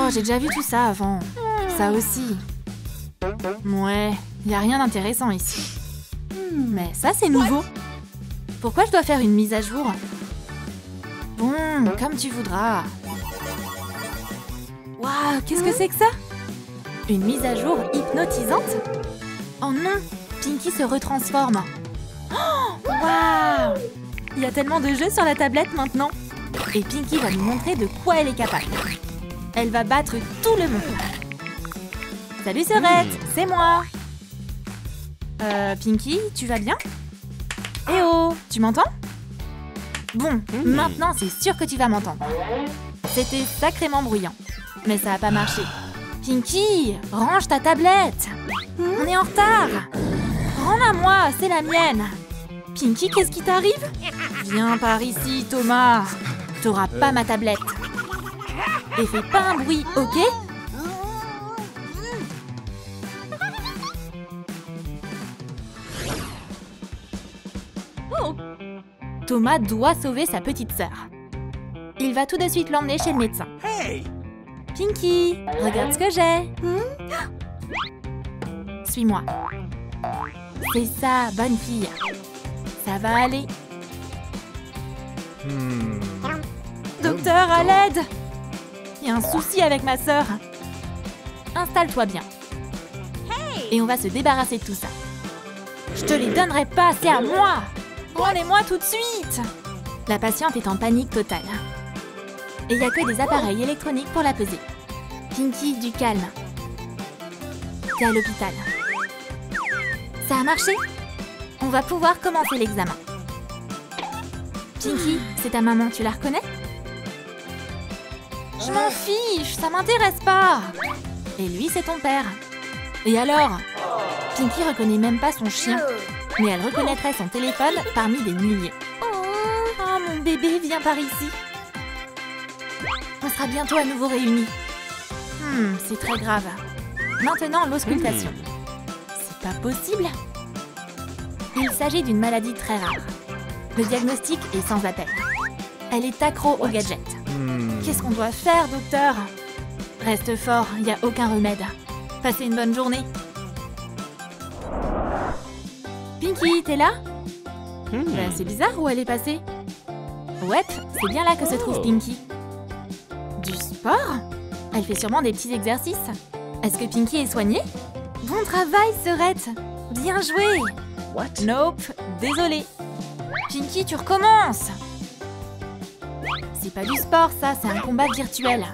Oh, j'ai déjà vu tout ça avant. Ça aussi. Ouais, y a rien d'intéressant ici. Mais ça, c'est nouveau. Pourquoi je dois faire une mise à jour? Bon, comme tu voudras. Waouh, qu'est-ce que c'est que ça? Une mise à jour hypnotisante? Oh non, Pinky se retransforme. Oh, waouh! Il y a tellement de jeux sur la tablette maintenant. Et Pinky va nous montrer de quoi elle est capable. Elle va battre tout le monde. Salut Serette, c'est moi. Pinky, tu vas bien? Eh oh, tu m'entends? Bon, maintenant c'est sûr que tu vas m'entendre. C'était sacrément bruyant, mais ça n'a pas marché. Pinky, range ta tablette. On est en retard. Rends-la moi, c'est la mienne. Pinky, qu'est-ce qui t'arrive? Viens par ici, Thomas. T'auras pas ma tablette. Et fais pas un bruit, ok? Thomas doit sauver sa petite sœur. Il va tout de suite l'emmener chez le médecin. Pinky, regarde ce que j'ai. Suis-moi. C'est ça, bonne fille. Ça va aller. Docteur, à l'aide! Il y a un souci avec ma sœur. Installe-toi bien. Et on va se débarrasser de tout ça. Je te les donnerai pas, c'est à moi! Prends-les-moi tout de suite! La patiente est en panique totale. Et il n'y a que des appareils électroniques pour la peser. Pinky, du calme. T'es à l'hôpital. Ça a marché? On va pouvoir commencer l'examen. Pinky, c'est ta maman, tu la reconnais? Je m'en fiche, ça m'intéresse pas. Et lui, c'est ton père. Et alors? Pinky reconnaît même pas son chien, mais elle reconnaîtrait son téléphone parmi des milliers. Oh, mon bébé, viens par ici. On sera bientôt à nouveau réunis. C'est très grave. Maintenant, l'auscultation. C'est pas possible. Il s'agit d'une maladie très rare. Le diagnostic est sans appel. Elle est accro aux gadgets. Qu'est-ce qu'on doit faire, docteur? Reste fort, il n'y a aucun remède. Passez une bonne journée. Pinky, t'es là? C'est bizarre où elle est passée. Ouais, c'est bien là que se trouve Pinky. Du sport? Elle fait sûrement des petits exercices. Est-ce que Pinky est soignée? Bon travail, Serette. Bien joué. Nope, désolée. Pinky, tu recommences. C'est pas du sport, ça, c'est un combat virtuel.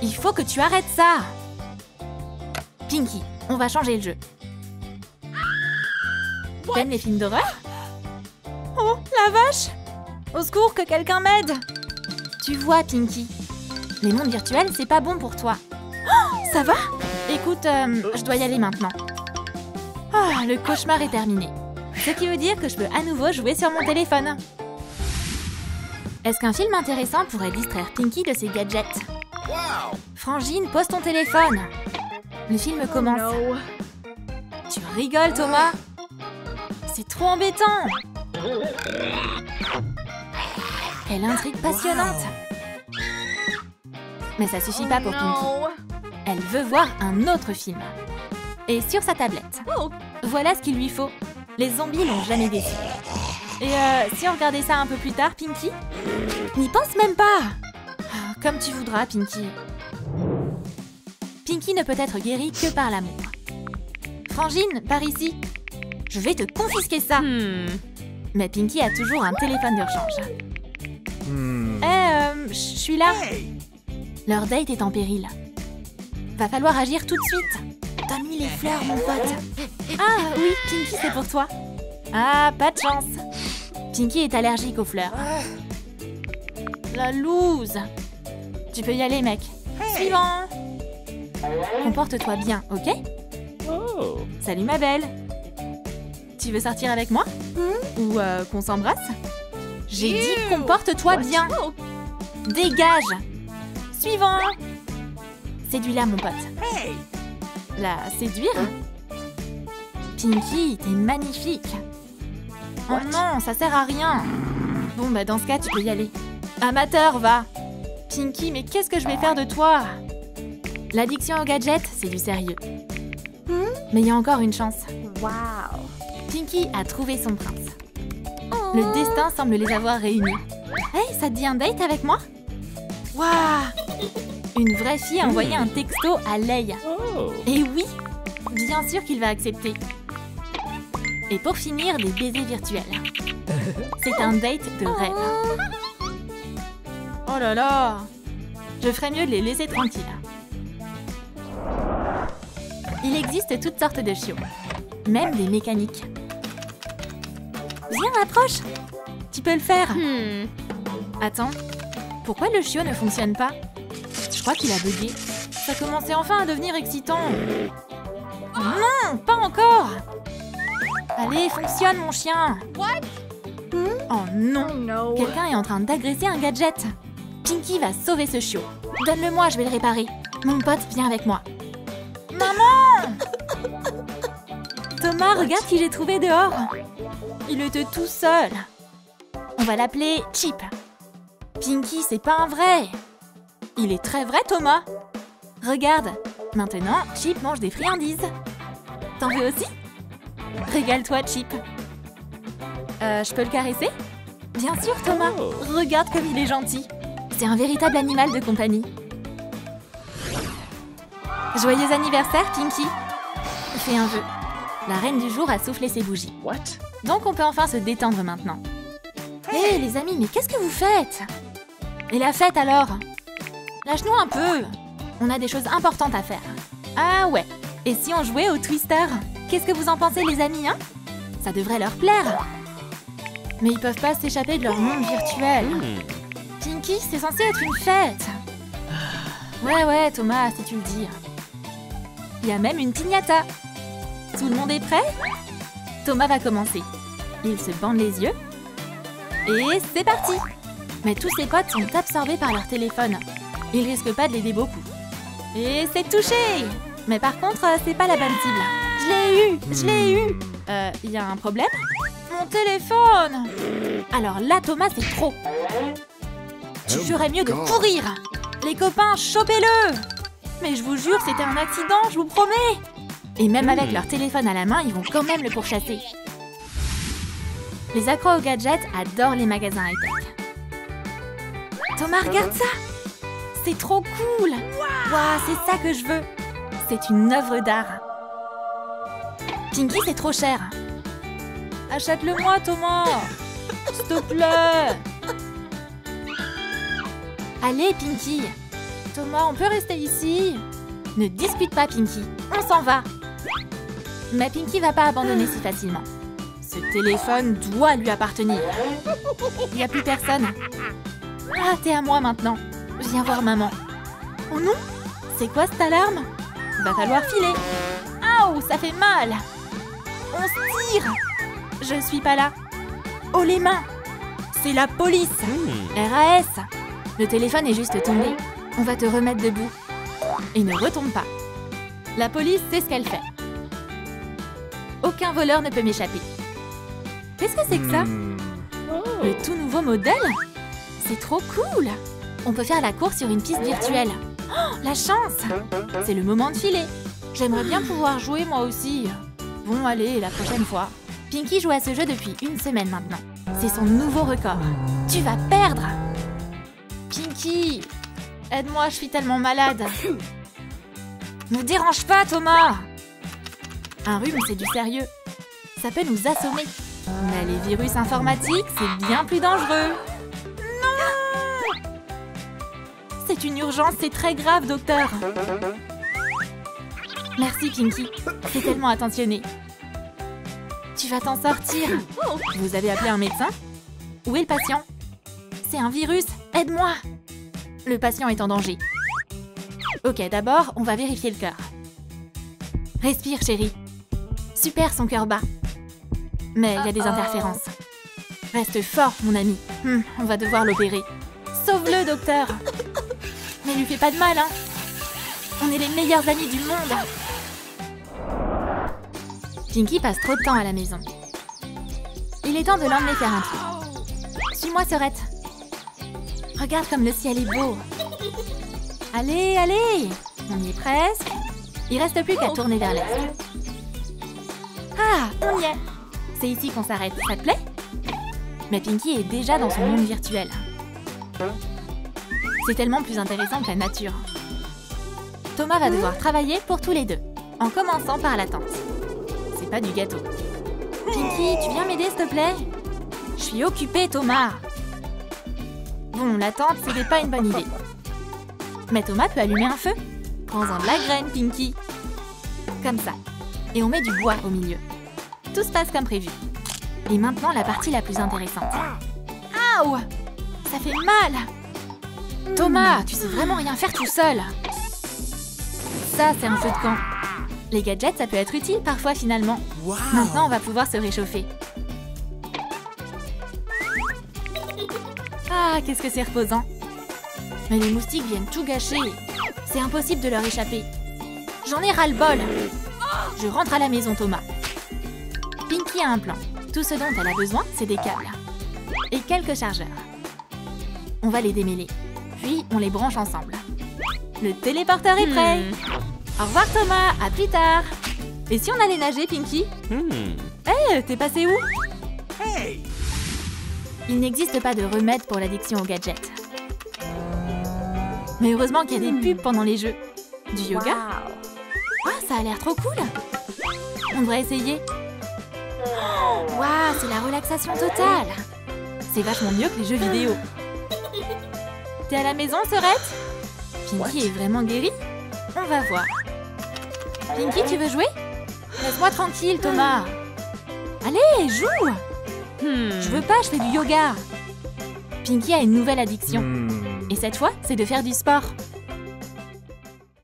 Il faut que tu arrêtes ça. Pinky, on va changer le jeu. T'aimes les films d'horreur? Oh, la vache! Au secours, que quelqu'un m'aide! Tu vois, Pinky, les mondes virtuels, c'est pas bon pour toi. Oh, ça va? Écoute, je dois y aller maintenant. Ah, le cauchemar est terminé. Ce qui veut dire que je peux à nouveau jouer sur mon téléphone. Est-ce qu'un film intéressant pourrait distraire Pinky de ses gadgets? Frangine, pose ton téléphone. Le film commence. Tu rigoles, Thomas? C'est trop embêtant. Quelle intrigue passionnante. Mais ça suffit pas pour Pinky. Elle veut voir un autre film. Et sur sa tablette. Voilà ce qu'il lui faut. Les zombies l'ont jamais déçu. Et si on regardait ça un peu plus tard, Pinky? N'y pense même pas. Comme tu voudras, Pinky. Pinky ne peut être guérie que par l'amour. Frangine, par ici. Je vais te confisquer ça. Mais Pinky a toujours un téléphone d'urgence. Je suis là. Leur date est en péril. Va falloir agir tout de suite. T'as mis les fleurs, mon pote. Ah oui, Pinky, c'est pour toi. Ah, pas de chance. Pinky est allergique aux fleurs. La loose. Tu peux y aller, mec. Suivant. Comporte-toi bien, ok? Salut, ma belle. Tu veux sortir avec moi? Ou qu'on s'embrasse? J'ai dit comporte-toi bien. Dégage. Suivant. Séduis-la, mon pote. La séduire? Pinky, t'es magnifique. Oh non, ça sert à rien. Bon, bah dans ce cas, tu peux y aller. Amateur, va. Pinky, mais qu'est-ce que je vais faire de toi? L'addiction aux gadgets, c'est du sérieux. Mais il y a encore une chance. Wow. Pinky a trouvé son prince. Le destin semble les avoir réunis. Hey, ça te dit un date avec moi? Waouh! Une vraie fille a envoyé un texto à Leigh. Et oui, bien sûr qu'il va accepter. Et pour finir, des baisers virtuels. C'est un date de rêve. Oh là là! Je ferais mieux de les laisser tranquilles. Il existe toutes sortes de chiots, même des mécaniques. Viens, approche! Tu peux le faire. Attends, pourquoi le chiot ne fonctionne pas? Je crois qu'il a bugué. Ça commençait enfin à devenir excitant. Non, pas encore! Allez, fonctionne, mon chien! Oh non! Quelqu'un est en train d'agresser un gadget. Pinky va sauver ce chiot. Donne-le-moi, je vais le réparer. Mon pote, viens avec moi. Maman! Thomas, regarde qui j'ai trouvé dehors. Il était tout seul. On va l'appeler Chip. Pinky, c'est pas un vrai. Il est très vrai, Thomas. Regarde. Maintenant, Chip mange des friandises. T'en veux aussi? Régale-toi, Chip. Je peux le caresser? Bien sûr, Thomas. Regarde comme il est gentil. C'est un véritable animal de compagnie. Joyeux anniversaire, Pinky. Fais un vœu. La reine du jour a soufflé ses bougies. Donc on peut enfin se détendre maintenant. Hé, les amis, mais qu'est-ce que vous faites? Et la fête alors? Lâche-nous un peu. On a des choses importantes à faire. Ah ouais. Et si on jouait au Twister? Qu'est-ce que vous en pensez, les amis, hein? Ça devrait leur plaire. Mais ils peuvent pas s'échapper de leur monde virtuel. Pinky, c'est censé être une fête. Ouais, Thomas, si tu le dis. Il y a même une piñata. Tout le monde est prêt? Thomas va commencer. Il se bande les yeux. Et c'est parti! Mais tous ses potes sont absorbés par leur téléphone. Il risque pas de l'aider beaucoup. Et c'est touché! Mais par contre, c'est pas la bonne cible. Je l'ai eu! Il y a un problème? Mon téléphone! Alors là, Thomas, c'est trop. Tu ferais mieux de courir! Les copains, chopez-le! Mais je vous jure, c'était un accident, je vous promets! Et même avec leur téléphone à la main, ils vont quand même le pourchasser. Les accros aux gadgets adorent les magasins high-tech. Thomas, regarde ça! C'est trop cool! Waouh, c'est ça que je veux! C'est une œuvre d'art. Pinky, c'est trop cher. Achète-le-moi, Thomas! S'il te plaît! Allez, Pinky! Thomas, on peut rester ici? Ne discute pas, Pinky. On s'en va. Mais Pinky va pas abandonner si facilement. Ce téléphone doit lui appartenir. Il n'y a plus personne. Ah, t'es à moi maintenant. Viens voir maman. Oh non? C'est quoi cette alarme? Va falloir filer. Aouh, ça fait mal. On se tire. Je suis pas là. Oh, les mains. C'est la police. RAS. Le téléphone est juste tombé. On va te remettre debout. Et ne retombe pas. La police sait ce qu'elle fait. Aucun voleur ne peut m'échapper. Qu'est-ce que c'est que ça? Le tout nouveau modèle? C'est trop cool! On peut faire la course sur une piste virtuelle. Oh, la chance! C'est le moment de filer. J'aimerais bien pouvoir jouer moi aussi. Bon, allez, la prochaine fois. Pinky joue à ce jeu depuis une semaine maintenant. C'est son nouveau record. Tu vas perdre! Pinky! Aide-moi, je suis tellement malade. Ne dérange pas, Thomas! Un rhume, c'est du sérieux. Ça peut nous assommer. Mais les virus informatiques, c'est bien plus dangereux. Non! C'est une urgence, c'est très grave, docteur. Merci, Pinky. T'es tellement attentionnée. Tu vas t'en sortir. Vous avez appelé un médecin? Où est le patient? C'est un virus, aide-moi! Le patient est en danger. Ok, d'abord, on va vérifier le cœur. Respire, chérie. Super, son cœur bat. Mais il y a des interférences. Reste fort, mon ami. On va devoir l'opérer. Sauve-le, docteur. Mais lui fais pas de mal, hein. On est les meilleurs amis du monde. Pinky passe trop de temps à la maison. Il est temps de l'emmener faire un tour. Suis-moi, Sorette. Regarde comme le ciel est beau. Allez, allez! On y est presque. Il reste plus qu'à tourner vers l'est. Ah, on y est! C'est ici qu'on s'arrête, ça te plaît? Mais Pinky est déjà dans son monde virtuel. C'est tellement plus intéressant que la nature. Thomas va devoir travailler pour tous les deux, en commençant par la tente. C'est pas du gâteau. Pinky, tu viens m'aider s'il te plaît? Je suis occupée, Thomas. Bon, la tente, c'était pas une bonne idée. Mais Thomas peut allumer un feu. Prends-en de la graine, Pinky. Comme ça. Et on met du bois au milieu. Tout se passe comme prévu. Et maintenant, la partie la plus intéressante. Aouh! Ça fait mal! Thomas, tu sais vraiment rien faire tout seul. Ça, c'est un feu de camp. Les gadgets, ça peut être utile parfois finalement. Wow. Maintenant, on va pouvoir se réchauffer. Ah, qu'est-ce que c'est reposant. Mais les moustiques viennent tout gâcher. C'est impossible de leur échapper. J'en ai ras-le-bol. Je rentre à la maison, Thomas. Pinky a un plan. Tout ce dont elle a besoin, c'est des câbles. Et quelques chargeurs. On va les démêler. Puis, on les branche ensemble. Le téléporteur est prêt. Au revoir, Thomas. À plus tard. Et si on allait nager, Pinky? Hey, t'es passé où? Hey. Il n'existe pas de remède pour l'addiction aux gadgets. Mais heureusement qu'il y a des pubs pendant les jeux. Du yoga? Ah, ça a l'air trop cool. On devrait essayer. Waouh, c'est la relaxation totale. C'est vachement mieux que les jeux vidéo. T'es à la maison, Sorette? Pinky est vraiment guérie? On va voir. Pinky, tu veux jouer? Laisse-moi tranquille, Thomas. Allez, joue! Je veux pas, je fais du yoga. Pinky a une nouvelle addiction. Et cette fois, c'est de faire du sport.